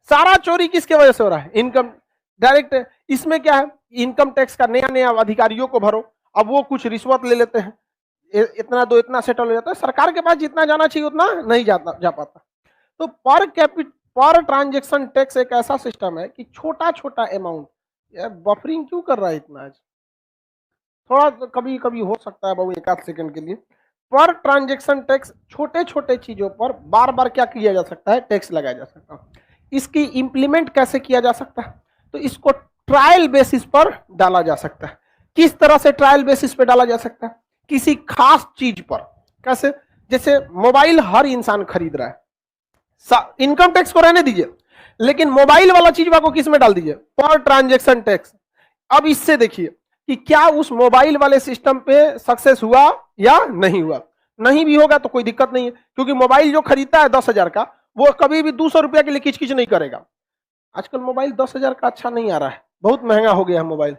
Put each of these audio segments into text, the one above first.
सारा चोरी किसके वजह से हो रहा है? Income direct. इसमें क्या है, इनकम टैक्स का नया नया अधिकारियों को भरो, अब वो कुछ रिश्वत ले लेते हैं, इतना दो, इतना सेटल हो जाता है, सरकार के पास जितना जाना चाहिए उतना नहीं जा पाता। तो पर ट्रांजेक्शन टैक्स एक ऐसा सिस्टम है कि छोटा छोटा अमाउंट, बफरिंग क्यों कर रहा है इतना आज, थोड़ा तो कभी कभी हो सकता है बाबू एक आध सेकंड के लिए। पर ट्रांजेक्शन टैक्स छोटे छोटे चीजों पर बार बार क्या किया जा सकता है, टैक्स लगाया जा सकता है। इसकी इंप्लीमेंट कैसे किया जा सकता है, तो इसको ट्रायल बेसिस पर डाला जा सकता है। किस तरह से ट्रायल बेसिस पर डाला जा सकता है? किसी खास चीज पर। कैसे? जैसे मोबाइल हर इंसान खरीद रहा है, इनकम टैक्स को रहने दीजिए, लेकिन मोबाइल वाला चीज को किस में डाल दीजिए, पर ट्रांजेक्शन टैक्स। अब इससे देखिए कि क्या उस मोबाइल वाले सिस्टम पे सक्सेस हुआ या नहीं हुआ। नहीं भी होगा तो कोई दिक्कत नहीं है, क्योंकि मोबाइल जो खरीदता है 10,000 का, वो कभी भी 200 रुपया के लिए किचकिच नहीं करेगा। आजकल मोबाइल 10,000 का अच्छा नहीं आ रहा है, बहुत महंगा हो गया है मोबाइल।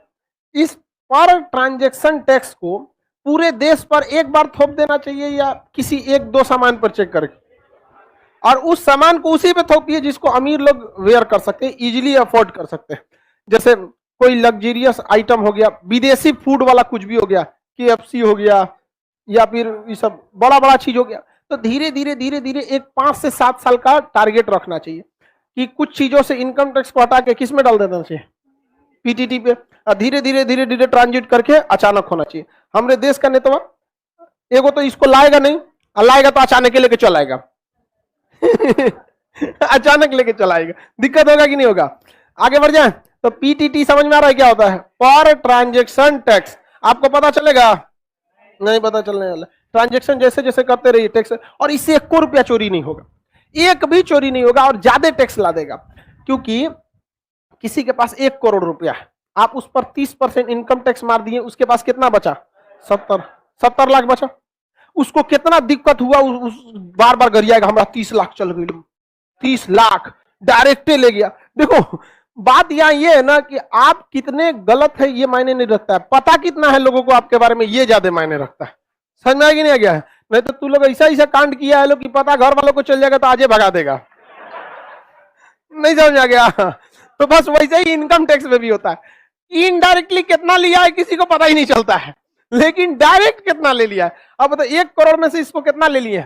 इस पर ट्रांजेक्शन टैक्स को पूरे देश पर एक बार थोप देना चाहिए या किसी एक दो सामान पर चेक करके, और उस सामान को उसी पे थोपिए जिसको अमीर लोग वेयर कर सकते हैं, इजीली अफोर्ड कर सकते हैं। जैसे कोई लग्जरियस आइटम हो गया, विदेशी फूड वाला कुछ भी हो गया, KFC हो गया, या फिर ये सब बड़ा बड़ा चीज हो गया। तो धीरे धीरे एक 5 से 7 साल का टारगेट रखना चाहिए कि कुछ चीजों से इनकम टैक्स को हटा के किस में डाल देना चाहिए, PTT पे, और धीरे धीरे ट्रांजिट करके अचानक होना चाहिए। हमारे देश का नेता एगो तो इसको लाएगा नहीं, लाएगा तो अचानक लेके चल आएगा अचानक लेके चलाएगा, दिक्कत होगा कि नहीं होगा? आगे बढ़ जाए तो PTT समझ में आ रहा है क्या होता है? Per transaction tax. आपको पता चलेगा? नहीं पता चलने वाला। ट्रांजेक्शन जैसे जैसे करते रहिए टैक्स, और इससे 1 रुपया चोरी नहीं होगा, एक भी चोरी नहीं होगा, और ज्यादा टैक्स ला देगा। क्योंकि किसी के पास 1 करोड़ रुपया है, आप उस पर 30% इनकम टैक्स मार दिए, उसके पास कितना बचा? 70 लाख बचा। उसको कितना दिक्कत हुआ, बार बार गरियाएगा हमारा 30 लाख चल गई, 30 लाख डायरेक्ट ले गया। देखो बात यहां ये है ना कि आप कितने गलत है ये मायने नहीं रखता है, पता कितना है लोगों को आपके बारे में ये ज्यादा मायने रखता है। समझ में आ गया नहीं आ गया है? नहीं तो तू लोग ऐसा कांड किया है लोग कि पता घर वालों को चल जाएगा तो आजे भगा देगा नहीं समझ आ गया? तो बस वैसे ही इनकम टैक्स में भी होता है, इनडायरेक्टली कितना लिया है किसी को पता ही नहीं चलता है, लेकिन डायरेक्ट कितना ले लिया है। अब बताओ 1 करोड़ में से इसको कितना ले लिए?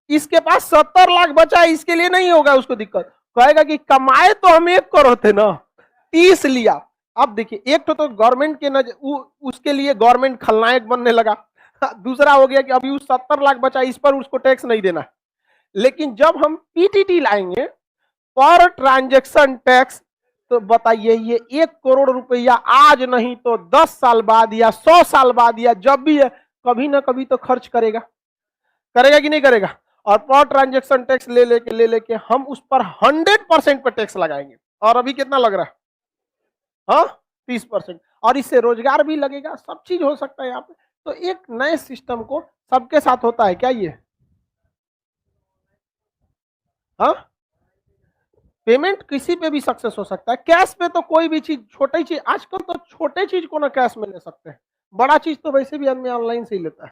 इसके पास 70 लाख बचा है, इसके लिए नहीं होगा उसको दिक्कत, कहेगा कि कमाए तो हम 1 करोड़ थे ना, 30 लिया। अब देखिए एक तो गवर्नमेंट के नजर उसके लिए गवर्नमेंट खलनायक बनने लगा, दूसरा हो गया कि अभी उस 70 लाख बचा, इस पर उसको टैक्स नहीं देना। लेकिन जब हम PTT लाएंगे, पर ट्रांजेक्शन टैक्स, तो बताइए ये 1 करोड़ रुपया आज नहीं तो 10 साल बाद या 100 साल बाद या जब भी है, कभी ना कभी तो खर्च करेगा कि नहीं करेगा? और पर ट्रांजेक्शन टैक्स ले लेके हम उस पर 100% पर टैक्स लगाएंगे। और अभी कितना लग रहा है? हाँ 30%। और इससे रोजगार भी लगेगा, सब चीज हो सकता है यहाँ पे। तो एक नए सिस्टम को सबके साथ होता है क्या ये? हाँ पेमेंट किसी पे भी सक्सेस हो सकता है, कैश पे तो कोई भी चीज, छोटी चीज, आजकल तो छोटे चीज को ना कैश में ले सकते हैं, बड़ा चीज तो वैसे भी आदमी ऑनलाइन से ही लेता है।